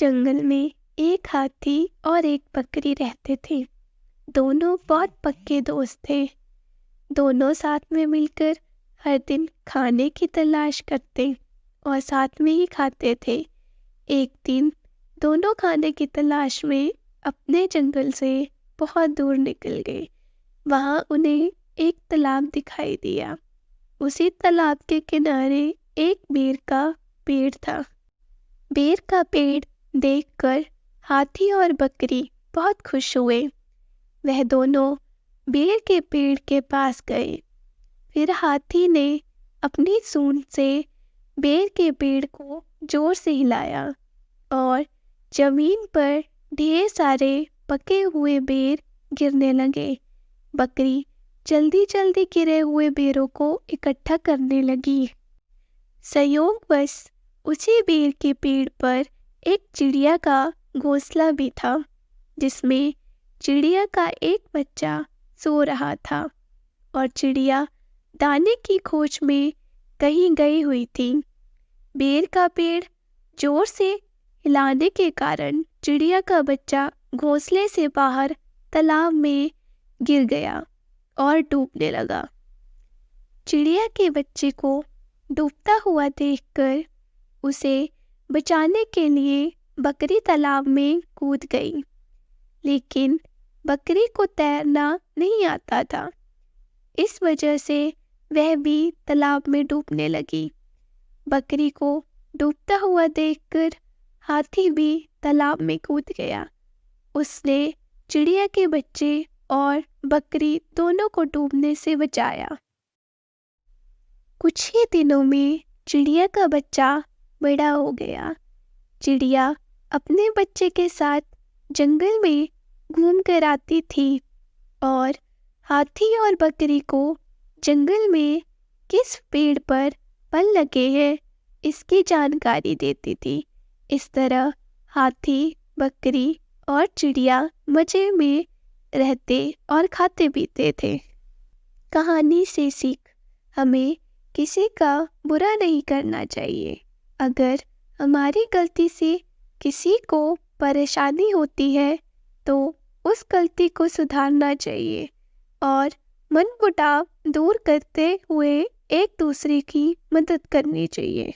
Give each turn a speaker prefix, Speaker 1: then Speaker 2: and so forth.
Speaker 1: जंगल में एक हाथी और एक बकरी रहते थे। दोनों बहुत पक्के दोस्त थे। दोनों साथ में मिलकर हर दिन खाने की तलाश करते और साथ में ही खाते थे। एक दिन दोनों खाने की तलाश में अपने जंगल से बहुत दूर निकल गए। वहां उन्हें एक तालाब दिखाई दिया। उसी तालाब के किनारे एक बेर का पेड़ था। बेर का पेड़ देखकर हाथी और बकरी बहुत खुश हुए। वह दोनों बेर के पेड़ के पास गए। फिर हाथी ने अपनी सूंड से बेर के पेड़ को जोर से हिलाया और जमीन पर ढेर सारे पके हुए बेर गिरने लगे। बकरी जल्दी जल्दी गिरे हुए बेरों को इकट्ठा करने लगी। संयोगवश उसी बेर के पेड़ पर एक चिड़िया का घोंसला भी था, जिसमें चिड़िया का एक बच्चा सो रहा था और चिड़िया दाने की खोज में कहीं गई हुई थी। बेर का पेड़ जोर से हिलाने के कारण चिड़िया का बच्चा घोंसले से बाहर तालाब में गिर गया और डूबने लगा। चिड़िया के बच्चे को डूबता हुआ देखकर उसे बचाने के लिए बकरी तालाब में कूद गई, लेकिन बकरी को तैरना नहीं आता था। इस वजह से वह भी तालाब में डूबने लगी। बकरी को डूबता हुआ देखकर हाथी भी तालाब में कूद गया। उसने चिड़िया के बच्चे और बकरी दोनों को डूबने से बचाया। कुछ ही दिनों में चिड़िया का बच्चा बड़ा हो गया। चिड़िया अपने बच्चे के साथ जंगल में घूम कर आती थी और हाथी और बकरी को जंगल में किस पेड़ पर फल लगे हैं इसकी जानकारी देती थी। इस तरह हाथी, बकरी और चिड़िया मजे में रहते और खाते पीते थे। कहानी से सीख, हमें किसी का बुरा नहीं करना चाहिए। अगर हमारी गलती से किसी को परेशानी होती है तो उस गलती को सुधारना चाहिए और मनमुटाव दूर करते हुए एक दूसरे की मदद करनी चाहिए।